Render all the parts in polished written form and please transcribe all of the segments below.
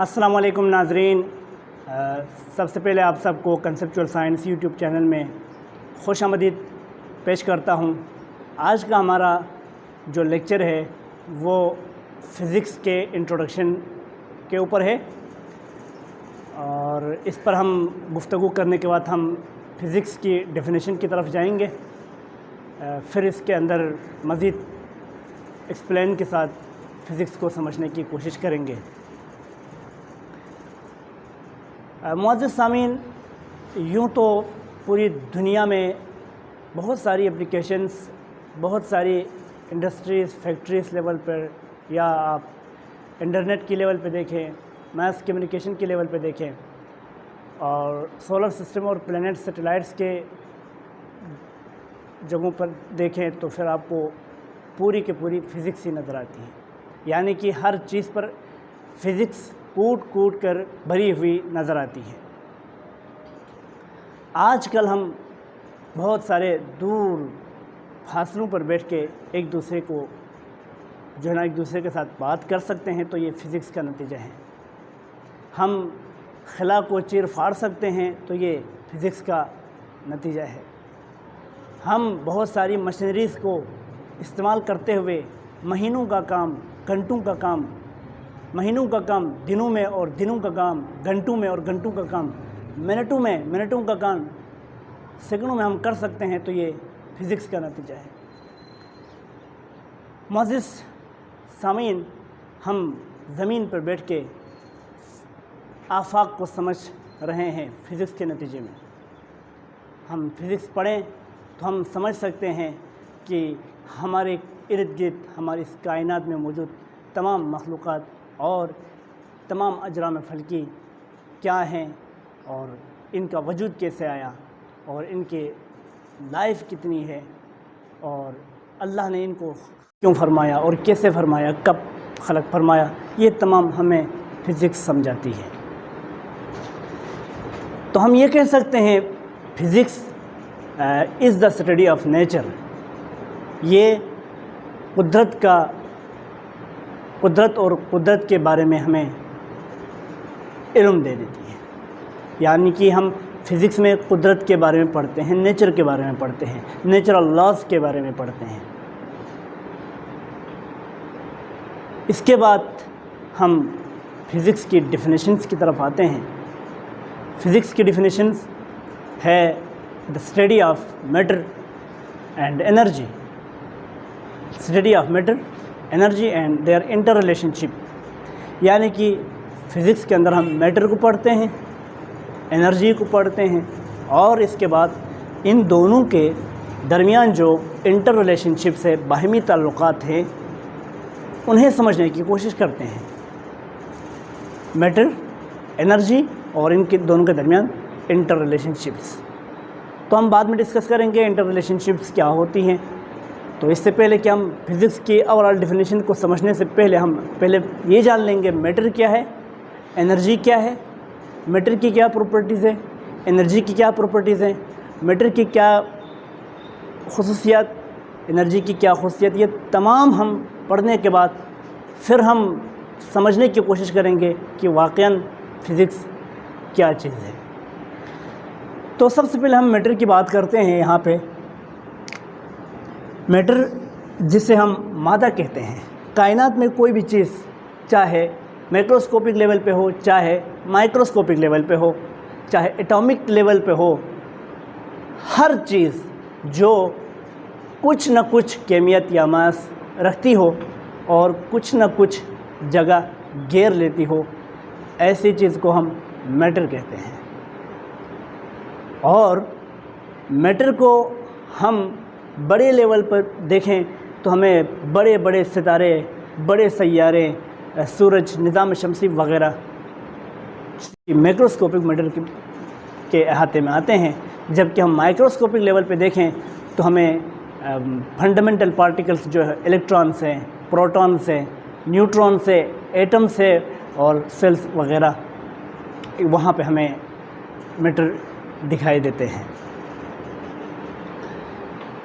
अस्सलाम वालेकुम नाज़रीन। सबसे पहले आप सबको कंसेप्चुअल साइंस यूट्यूब चैनल में खुशामदीद पेश करता हूँ। आज का हमारा जो लेक्चर है वो फ़िज़िक्स के इंट्रोडक्शन के ऊपर है और इस पर हम गुफ्तगू करने के बाद हम फ़िज़िक्स की डेफिनेशन की तरफ जाएंगे। फिर इसके अंदर मज़ीद एक्सप्लेन के साथ फ़िज़िक्स को समझने की कोशिश करेंगे। मुअज़्ज़िज़ सामीन, यूँ तो पूरी दुनिया में बहुत सारी एप्लीकेशंस, बहुत सारी इंडस्ट्रीज़, फैक्ट्रीज़ लेवल पर, या आप इंटरनेट की लेवल पे देखें, मास कम्युनिकेशन की लेवल पे देखें, और सोलर सिस्टम और प्लैनेट सैटेलाइट्स के जगहों पर देखें तो फिर आपको पूरी की पूरी फ़िज़िक्स ही नज़र आती है। यानी कि हर चीज़ पर फ़िज़िक्स कूट कूट कर भरी हुई नज़र आती है। आजकल हम बहुत सारे दूर फासलों पर बैठ के एक दूसरे को जो है ना एक दूसरे के साथ बात कर सकते हैं, तो ये फ़िज़िक्स का नतीजा है। हम खला को चीर फाड़ सकते हैं, तो ये फ़िज़िक्स का नतीजा है। हम बहुत सारी मशीनरीज़ को इस्तेमाल करते हुए महीनों का काम घंटों का काम, महीनों का काम दिनों में, और दिनों का काम घंटों में, और घंटों का काम मिनटों में, मिनटों का काम सेकंडों में हम कर सकते हैं, तो ये फ़िज़िक्स का नतीजा है। मुअज़्ज़िज़ सामीन, हम ज़मीन पर बैठ के आफाक को समझ रहे हैं फ़िज़िक्स के नतीजे में। हम फ़िज़िक्स पढ़ें तो हम समझ सकते हैं कि हमारे इर्द गिर्द, हमारी इस कायनात में मौजूद तमाम मखलूक़ात और तमाम अजराम फल्की क्या हैं, और इनका वजूद कैसे आया, और इनके लाइफ कितनी है, और अल्लाह ने इनको क्यों फरमाया और कैसे फरमाया, कब खलक फरमाया, ये तमाम हमें फ़िज़िक्स समझाती है। तो हम ये कह सकते हैं physics is the study of nature. ये कुदरत और कुदरत के बारे में हमें इल्म दे देती है। यानी कि हम फ़िज़िक्स में कुदरत के बारे में पढ़ते हैं, नेचर के बारे में पढ़ते हैं, नेचुरल लॉज़ के बारे में पढ़ते हैं। इसके बाद हम फ़िज़िक्स की डेफिनेशंस की तरफ आते हैं। फ़िज़िक्स की डेफिनेशंस है the study of matter and energy, study of matter, energy and their inter relationship. यानी कि फ़िज़िक्स के अंदर हम मैटर को पढ़ते हैं, एनर्जी को पढ़ते हैं, और इसके बाद इन दोनों के दरमियान जो इंटर रिलेशनशिप है, बाहमी ताल्लुकात हैं, उन्हें समझने की कोशिश करते हैं। मैटर, एनर्जी और इनके दोनों के दरमियान इंटर रिलेशनशिप्स। तो हम बाद में डिस्कस करेंगे इंटर रिलेशनशिप्स क्या होती हैं। तो इससे पहले कि हम फ़िज़िक्स की ओवरऑल डेफिनेशन को समझने से पहले हम ये जान लेंगे मैटर क्या है, एनर्जी क्या है, मैटर की क्या प्रॉपर्टीज़ है, एनर्जी की क्या प्रॉपर्टीज़ हैं, मैटर की क्या खुसूसियात, एनर्जी की क्या खुसूसियत। ये तमाम हम पढ़ने के बाद फिर हम समझने की कोशिश करेंगे कि वाक़ईन फ़िज़िक्स क्या चीज़ है। तो सबसे पहले हम मैटर की बात करते हैं। यहाँ पे मैटर, जिसे हम मादा कहते हैं, कायनात में कोई भी चीज़, चाहे मैक्रोस्कोपिक लेवल पे हो, चाहे माइक्रोस्कोपिक लेवल पे हो, चाहे एटॉमिक लेवल पे हो, हर चीज़ जो कुछ न कुछ केमियत या मास रखती हो और कुछ न कुछ जगह घेर लेती हो, ऐसी चीज़ को हम मैटर कहते हैं। और मैटर को हम बड़े लेवल पर देखें तो हमें बड़े बड़े सितारे, बड़े सैयारे, सूरज, निज़ाम शमसी वग़ैरह मैक्रोस्कोपिक मैटर के अहाते में आते हैं। जबकि हम माइक्रोस्कोपिक लेवल पे देखें तो हमें फंडामेंटल पार्टिकल्स जो है, इलेक्ट्रॉन्स हैं, प्रोटॉन्स हैं, न्यूट्रॉन्स हैं, एटम्स हैं और सेल्स वग़ैरह, वहाँ पे हमें मैटर दिखाई देते हैं।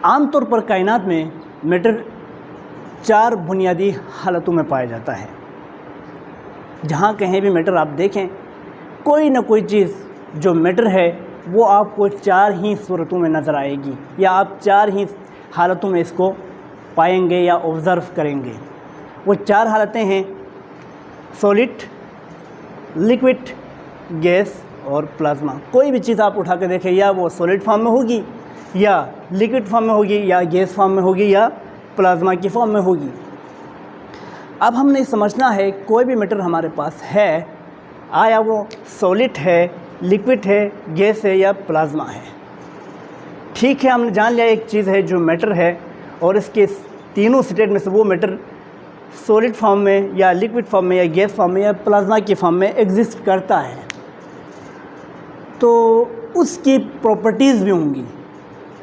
आमतौर पर कायनात में मैटर 4 बुनियादी हालतों में पाया जाता है। जहाँ कहीं भी मैटर आप देखें, कोई ना कोई चीज़ जो मैटर है वो आपको 4 ही सूरतों में नज़र आएगी, या आप 4 ही हालतों में इसको पाएंगे या ऑब्ज़र्व करेंगे। वो 4 हालतें हैं: सॉलिड, लिक्विड, गैस और प्लाज्मा। कोई भी चीज़ आप उठा के देखें, या वो सॉलिड फॉर्म में होगी, या लिक्विड फॉर्म में होगी, या गैस फॉर्म में होगी, या प्लाज्मा की फॉर्म में होगी। अब हमने समझना है कोई भी मैटर हमारे पास है, आया वो सॉलिड है, लिक्विड है, गैस है या प्लाज्मा है। ठीक है, हमने जान लिया एक चीज़ है जो मैटर है, और इसके तीनों स्टेट में से वो मैटर सॉलिड फॉर्म में या लिक्विड फॉर्म में या गैस फॉर्म में या प्लाज्मा की फॉर्म में एग्जिस्ट करता है, तो उसकी प्रॉपर्टीज़ भी होंगी।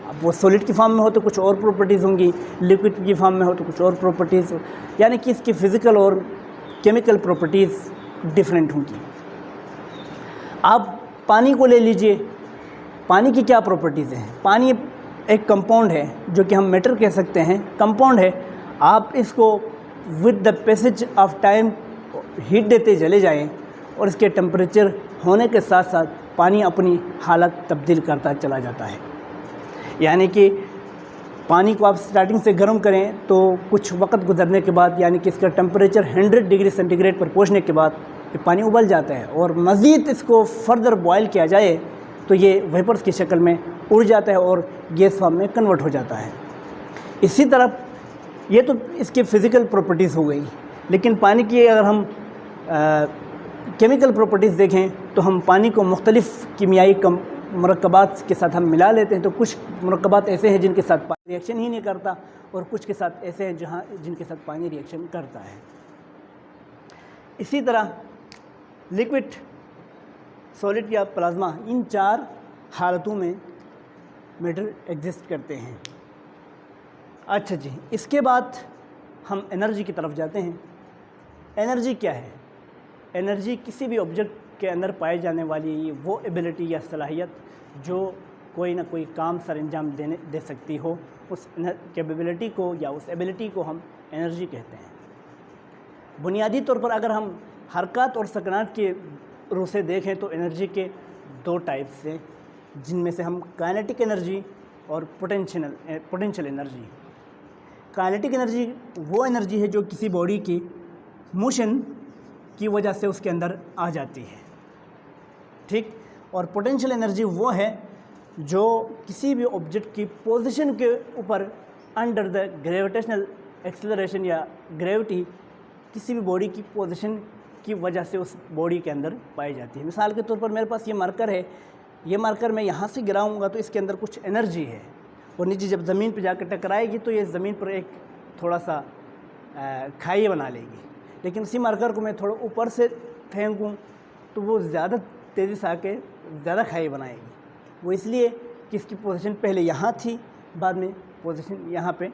अब वो सॉलिड की फॉर्म में हो तो कुछ और प्रॉपर्टीज़ होंगी, लिक्विड की फॉर्म में हो तो कुछ और प्रॉपर्टीज़, यानी कि इसकी फ़िज़िकल और केमिकल प्रॉपर्टीज़ डिफरेंट होंगी। आप पानी को ले लीजिए, पानी की क्या प्रॉपर्टीज़ हैं। पानी एक कंपाउंड है, जो कि हम मैटर कह सकते हैं, कंपाउंड है। आप इसको with the passage of time heat देते चले जाएं, और इसके टेम्परेचर होने के साथ साथ पानी अपनी हालत तब्दील करता चला जाता है। यानी कि पानी को आप स्टार्टिंग से गर्म करें तो कुछ वक्त गुजरने के बाद, यानी कि इसका टेम्परेचर 100 डिग्री सेंटीग्रेड पर पहुंचने के बाद ये पानी उबल जाता है, और मज़ीद इसको फर्दर बॉयल किया जाए तो ये वेपर्स की शक्ल में उड़ जाता है और गैस फॉर्म में कन्वर्ट हो जाता है। इसी तरह ये तो इसकी फ़िज़िकल प्रॉपर्टीज़ हो गई, लेकिन पानी की अगर हम केमिकल प्रॉपर्टीज़ देखें तो हम पानी को मुख्तलिफ़ कीमियाई मरकबात के साथ हम मिला लेते हैं। तो कुछ मरकबात ऐसे हैं जिनके साथ पानी रिएक्शन ही नहीं करता, और कुछ के साथ ऐसे हैं जिनके साथ पानी रिएक्शन करता है। इसी तरह लिक्विड, सॉलिड या प्लाज्मा, इन 4 हालतों में मैटर एग्जिस्ट करते हैं। अच्छा जी, इसके बाद हम एनर्जी की तरफ जाते हैं। एनर्जी क्या है? एनर्जी किसी भी ऑब्जेक्ट के अंदर पाई जाने वाली वो एबिलिटी या सलाहियत जो कोई ना कोई काम सर अंजाम दे सकती हो, उस कैपेबिलिटी को या उस एबिलिटी को हम एनर्जी कहते हैं। बुनियादी तौर पर अगर हम हरकत और सकनात के रूह से देखें तो एनर्जी के 2 टाइप्स हैं, जिनमें से हम काइनेटिक एनर्जी और पोटेंशियल एनर्जी। काइनेटिक एनर्जी वो एनर्जी है जो किसी बॉडी की मोशन की वजह से उसके अंदर आ जाती है, ठीक। और पोटेंशियल एनर्जी वो है जो किसी भी ऑब्जेक्ट की पोजीशन के ऊपर अंडर द ग्रेविटेशनल एक्सेलरेशन या ग्रेविटी किसी भी बॉडी की पोजीशन की वजह से उस बॉडी के अंदर पाई जाती है। मिसाल के तौर पर मेरे पास ये मार्कर है, ये मार्कर मैं यहाँ से गिराऊंगा तो इसके अंदर कुछ एनर्जी है, और नीचे जब ज़मीन पर जाकर टकराएगी तो ये ज़मीन पर एक थोड़ा सा खाई बना लेगी। लेकिन उसी मार्कर को मैं थोड़ा ऊपर से फेंकूँ तो वो ज़्यादा तेज़ी से आके ज़्यादा खाई बनाएगी। वो इसलिए कि इसकी पोजीशन पहले यहाँ थी, बाद में पोजीशन यहाँ पे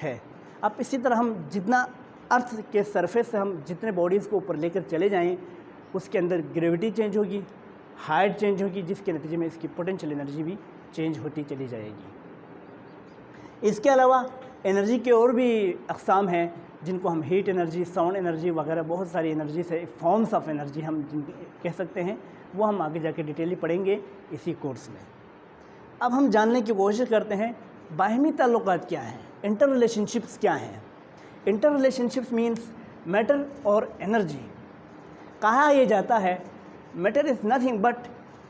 है। अब इसी तरह हम जितना अर्थ के सरफेस से हम जितने बॉडीज़ को ऊपर लेकर चले जाएं, उसके अंदर ग्रेविटी चेंज होगी, हाइट चेंज होगी, जिसके नतीजे में इसकी पोटेंशियल एनर्जी भी चेंज होती चली जाएगी। इसके अलावा एनर्जी के और भी अक़साम हैं, जिनको हम हीट एनर्जी, साउंड एनर्जी वगैरह बहुत सारी एनर्जी से फॉर्म्स ऑफ एनर्जी हम कह सकते हैं। वो हम आगे जाके डिटेली पढ़ेंगे इसी कोर्स में। अब हम जानने की कोशिश करते हैं बाहमी ताल्लुकात क्या हैं, इंटर रिलेशनशिप्स क्या हैं। इंटर रिलेशनशिप्स मीन्स मैटर और एनर्जी। कहा यह जाता है matter is nothing but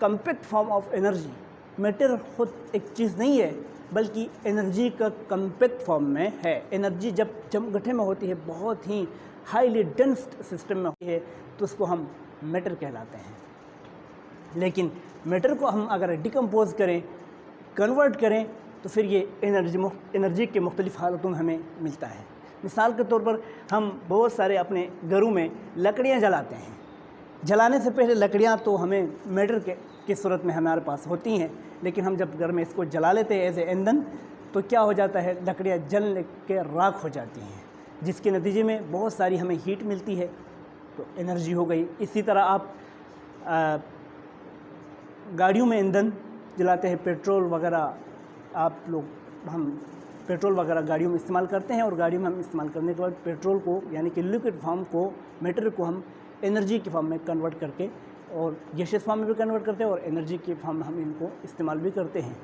compact form of energy. Matter खुद एक चीज़ नहीं है, बल्कि एनर्जी का कम्पैक्ट फॉर्म में है। एनर्जी जब जमगठे में होती है, बहुत ही हाईली डेंस सिस्टम में होती है, तो उसको हम मैटर कहलाते हैं। लेकिन मैटर को हम अगर डिकम्पोज करें, कन्वर्ट करें, तो फिर ये एनर्जी के मुख्तलिफ़ हालतों में हमें मिलता है। मिसाल के तौर पर हम बहुत सारे अपने घरों में लकड़ियाँ जलाते हैं। जलाने से पहले लकड़ियाँ तो हमें मैटर की सूरत में हमारे पास होती हैं, लेकिन हम जब घर में इसको जला लेते हैं एज ए ईंधन, तो क्या हो जाता है, लकड़ियाँ जल के राख हो जाती हैं, जिसके नतीजे में बहुत सारी हमें हीट मिलती है, तो एनर्जी हो गई। इसी तरह आप गाड़ियों में ईंधन जलाते हैं, पेट्रोल वगैरह हम पेट्रोल वगैरह गाड़ियों में इस्तेमाल करते हैं, और गाड़ियों में हम इस्तेमाल करने के बाद पेट्रोल को यानी कि लिक्विड फॉर्म को, मैटर को हम एनर्जी की फॉर्म में कन्वर्ट करके, और गैसियस फॉर्म में भी कन्वर्ट करते हैं और एनर्जी की फॉर्म में हम इनको इस्तेमाल भी करते हैं।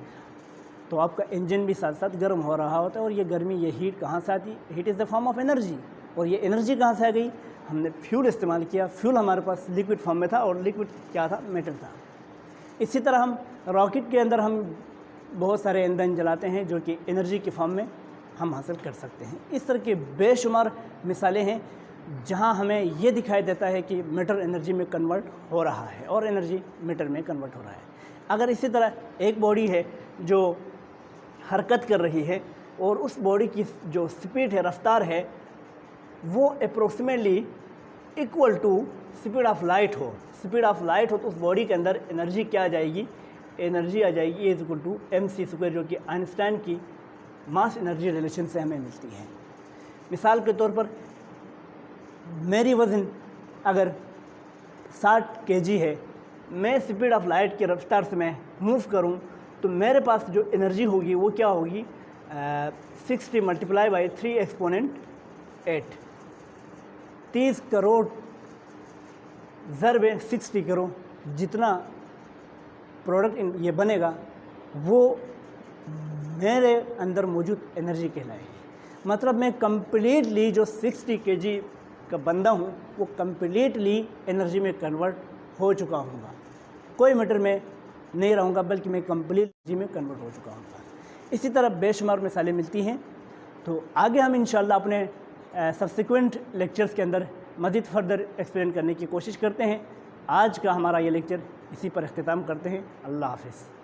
तो आपका इंजन भी साथ साथ गर्म हो रहा होता है, और ये गर्मी, ये हीट कहाँ से आती है? Heat is the form of energy. और ये एनर्जी कहाँ से आ गई? हमने फ्यूल इस्तेमाल किया। फ्यूल हमारे पास लिक्विड फॉर्म में था, और लिक्विड क्या था? मेटल था। इसी तरह हम रॉकेट के अंदर हम बहुत सारे ईंधन जलाते हैं जो कि एनर्जी की फॉर्म में हम हासिल कर सकते हैं। इस तरह के बेशुमार मिसालें हैं जहां हमें ये दिखाई देता है कि मैटर एनर्जी में कन्वर्ट हो रहा है और एनर्जी मैटर में कन्वर्ट हो रहा है। अगर इसी तरह एक बॉडी है जो हरकत कर रही है और उस बॉडी की जो स्पीड है, रफ्तार है, वो approximately equal to speed of light हो, तो उस बॉडी के अंदर एनर्जी क्या आ जाएगी? एनर्जी आ जाएगी इज इक्वल टू mc², जो कि आइंस्टाइन की मास एनर्जी रिलेशन से हमें मिलती है। मिसाल के तौर पर मेरी वज़न अगर 60 kg है, मैं स्पीड ऑफ लाइट की रफ्तार से मैं मूव करूं, तो मेरे पास जो एनर्जी होगी वो क्या होगी? 60 मल्टीप्लाई बाई 3 एक्सपोनेंट 8, 30 करोड़ ज़रब 60 करोड़, जितना प्रोडक्ट ये बनेगा वो मेरे अंदर मौजूद एनर्जी कहलाएगी। मतलब मैं कम्प्लीटली जो 60 kg का बंदा हूँ वो कम्प्लीटली एनर्जी में कन्वर्ट हो चुका हूँगा। कोई मैटर में नहीं रहूँगा, बल्कि मैं कम्प्लीट एनर्जी में कन्वर्ट हो चुका हूँगा। इसी तरह बेशुमार मिसालें मिलती हैं। तो आगे हम इंशाअल्लाह अपने सब्सिक्वेंट लेक्चर्स के अंदर मज़ीद फर्दर एक्सप्लेन करने की कोशिश करते हैं। आज का हमारा ये लेक्चर इसी पर इख्तिताम करते हैं। अल्लाह हाफ़िज़।